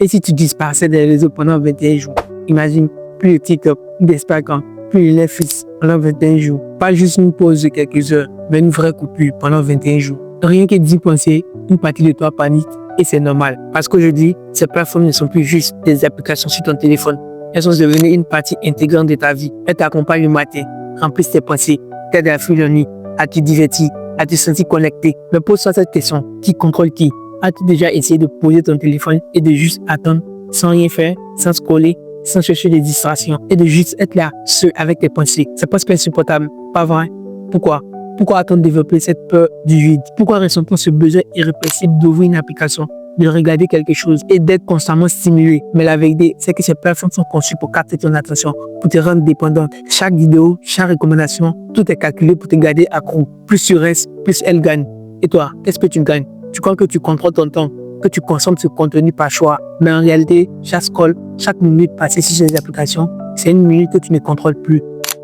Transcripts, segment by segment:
Et si tu disparaissais des réseaux pendant 21 jours, imagine, plus le TikTok, d'Instagram, plus le Netflix pendant 21 jours. Pas juste une pause de quelques heures, mais une vraie coupure pendant 21 jours. Rien que d'y penser, une partie de toi panique et c'est normal. Parce qu'aujourd'hui, ces plateformes ne sont plus juste des applications sur ton téléphone. Elles sont devenues une partie intégrante de ta vie. Elles t'accompagnent le matin, remplissent tes pensées, t'aident à fuir la nuit, à te divertir, à te sentir connecté. Mais pose-toi cette question, qui contrôle qui? As-tu déjà essayé de poser ton téléphone et de juste attendre, sans rien faire, sans scroller, sans chercher des distractions et de juste être là, seul avec tes pensées? C'est presque insupportable, pas vrai? Pourquoi? Pourquoi attendre développer cette peur du vide? Pourquoi ressentir ce besoin irrépressible d'ouvrir une application, de regarder quelque chose et d'être constamment stimulé? Mais la vérité, c'est que ces plateformes sont conçues pour capter ton attention, pour te rendre dépendant. Chaque vidéo, chaque recommandation, tout est calculé pour te garder accro. Plus tu restes, plus elles gagnent. Et toi, qu'est-ce que tu gagnes? Tu crois que tu contrôles ton temps, que tu consommes ce contenu par choix. Mais en réalité, chaque scroll, chaque minute passée sur ces applications, c'est une minute que tu ne contrôles plus.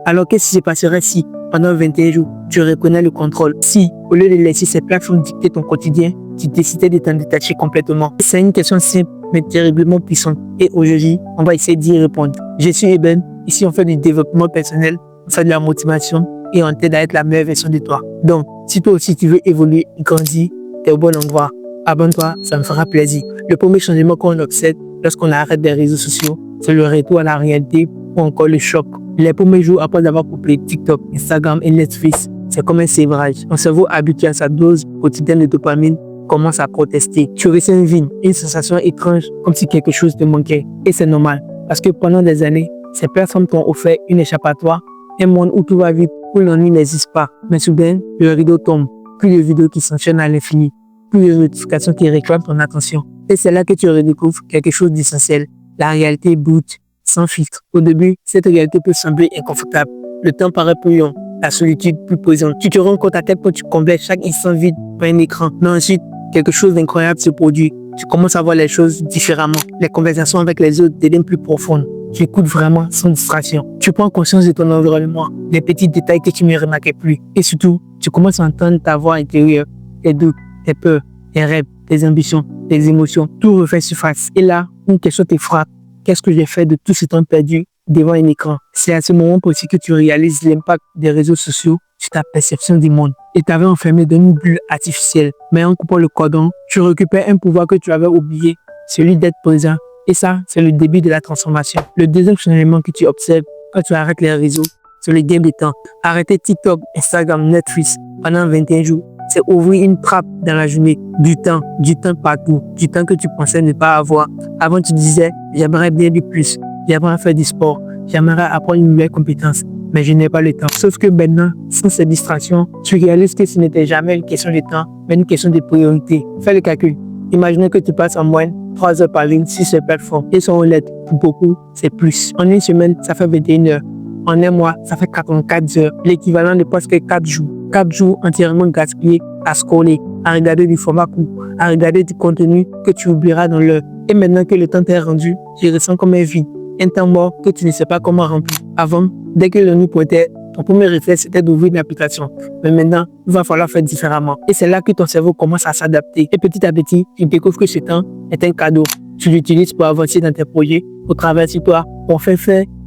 Alors qu'est-ce qui se passerait si, pendant 21 jours, tu reconnais le contrôle? Si, au lieu de laisser ces plateformes dicter ton quotidien, tu décidais de t'en détacher complètement? C'est une question simple, mais terriblement puissante. Et aujourd'hui, on va essayer d'y répondre. Je suis Eben. Ici, on fait du développement personnel, on fait de la motivation et on t'aide à être la meilleure version de toi. Donc, si toi aussi tu veux évoluer, grandir, t'es au bon endroit. Abonne-toi, ça me fera plaisir. Le premier changement qu'on observe lorsqu'on arrête des réseaux sociaux, c'est le retour à la réalité ou encore le choc. Les premiers jours après avoir coupé TikTok, Instagram et Netflix, c'est comme un sévrage. Mon cerveau habitué à sa dose quotidienne de dopamine commence à protester. Tu ressens une sensation étrange, comme si quelque chose te manquait. Et c'est normal, parce que pendant des années, ces personnes t'ont offert une échappatoire, un monde où tout va vite, où l'ennui n'existe pas. Mais soudain, le rideau tombe. Plus de vidéos qui s'enchaînent à l'infini, plus de notifications qui réclament ton attention. Et c'est là que tu redécouvres quelque chose d'essentiel. La réalité brute, sans filtre. Au début, cette réalité peut sembler inconfortable. Le temps paraît plus long, la solitude plus pesante. Tu te rends compte à quel point tu complètes chaque instant vide par un écran. Mais ensuite, quelque chose d'incroyable se produit. Tu commences à voir les choses différemment. Les conversations avec les autres deviennent plus profondes. Tu écoutes vraiment sans distraction. Tu prends conscience de ton environnement, des petits détails que tu ne remarquais plus. Et surtout, tu commences à entendre ta voix intérieure, tes doutes, tes peurs, tes rêves, tes ambitions, tes émotions. Tout refait surface. Et là, une question te frappe. Qu'est-ce que j'ai fait de tout ce temps perdu devant un écran? C'est à ce moment précis que tu réalises l'impact des réseaux sociaux sur ta perception du monde. Et t'avais enfermé dans une bulle artificielle. Mais en coupant le cordon, tu récupères un pouvoir que tu avais oublié, celui d'être présent. Et ça, c'est le début de la transformation. Le deuxième changement que tu observes quand tu arrêtes les réseaux, c'est le gain de temps. Arrêter TikTok, Instagram, Netflix pendant 21 jours, c'est ouvrir une trappe dans la journée. Du temps partout, du temps que tu pensais ne pas avoir. Avant, tu disais, j'aimerais bien du plus, j'aimerais faire du sport, j'aimerais apprendre une nouvelle compétence, mais je n'ai pas le temps. Sauf que maintenant, sans ces distractions, tu réalises que ce n'était jamais une question de temps, mais une question de priorité. Fais le calcul. Imaginez que tu passes en moyenne 3 heures par ligne sur ces plateformes. Et sont honnêtes, pour beaucoup, c'est plus. En une semaine, ça fait 21 heures. En un mois, ça fait 44 heures. L'équivalent de presque 4 jours. 4 jours entièrement gaspillés à scroller, à regarder du format court, à regarder du contenu que tu oublieras dans l'heure. Et maintenant que le temps t'est rendu, je ressens comme un vide. Un temps mort que tu ne sais pas comment remplir. Avant, dès que l'ennui pointait, ton premier réflexe était d'ouvrir une application. Mais maintenant, il va falloir faire différemment. Et c'est là que ton cerveau commence à s'adapter. Et petit à petit, tu découvres que ce temps est un cadeau. Tu l'utilises pour avancer dans tes projets, pour traverser toi, pour faire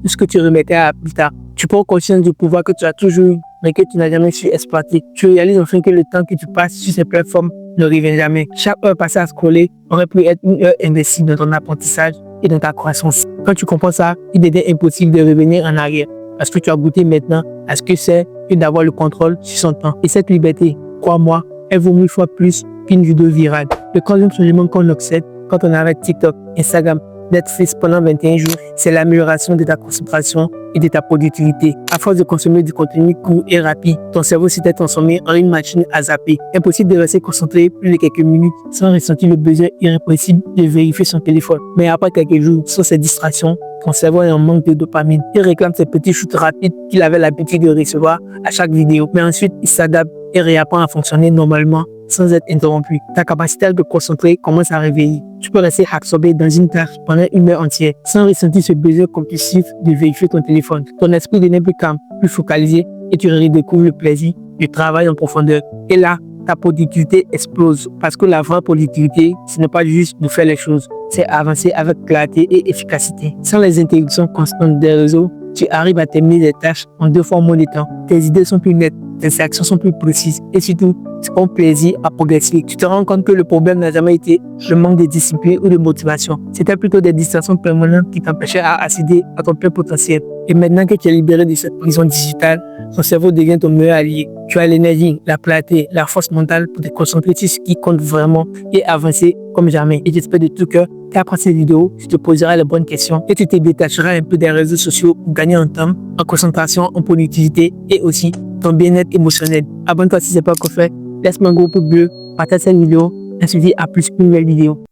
tout ce que tu remettais à plus tard. Tu prends conscience du pouvoir que tu as toujours eu, mais que tu n'as jamais su exploiter. Tu réalises enfin que le temps que tu passes sur ces plateformes ne revient jamais. Chaque heure passée à scroller aurait pu être une heure investie dans ton apprentissage et dans ta croissance. Quand tu comprends ça, il devient impossible de revenir en arrière. Parce que tu as goûté maintenant à ce que c'est que d'avoir le contrôle sur son temps. Et cette liberté, crois-moi, elle vaut 1000 fois plus qu'une vidéo virale. Le troisième changement qu'on observe quand on arrête TikTok, Instagram, Netflix pendant 21 jours, c'est l'amélioration de ta concentration et de ta productivité. À force de consommer du contenu court et rapide, ton cerveau s'est transformé en une machine à zapper. Impossible de rester concentré plus de quelques minutes sans ressentir le besoin irrépressible de vérifier son téléphone. Mais après quelques jours, sans ces distractions, ton cerveau est en manque de dopamine. Il réclame ces petits shoots rapides qu'il avait l'habitude de recevoir à chaque vidéo. Mais ensuite, il s'adapte et réapprend à fonctionner normalement sans être interrompu. Ta capacité à te concentrer commence à réveiller. Tu peux rester absorbé dans une tâche pendant une heure entière sans ressentir ce besoin compulsif de vérifier ton téléphone. Ton esprit devient plus calme, plus focalisé et tu redécouvres le plaisir du travail en profondeur. Et là, ta productivité explose. Parce que la vraie productivité, ce n'est pas juste de faire les choses, c'est avancer avec clarté et efficacité. Sans les interruptions constantes des réseaux, tu arrives à terminer des tâches en 2 fois moins de temps. Tes idées sont plus nettes, tes actions sont plus précises et surtout, tu prends plaisir à progresser. Tu te rends compte que le problème n'a jamais été le manque de discipline ou de motivation. C'était plutôt des distractions permanentes qui t'empêchaient à accéder à ton plein potentiel. Et maintenant que tu es libéré de cette prison digitale, ton cerveau devient ton meilleur allié. Tu as l'énergie, la clarté, la force mentale pour te concentrer sur ce qui compte vraiment et avancer comme jamais. Et j'espère de tout cœur qu'après cette vidéo, tu te poseras les bonnes questions et tu te détacheras un peu des réseaux sociaux pour gagner en temps, en concentration, en productivité et aussi ton bien-être émotionnel. Abonne-toi si ce n'est pas encore fait. Laisse-moi un gros pouce bleu, partage cette vidéo et je te dis à plus pour une nouvelle vidéo.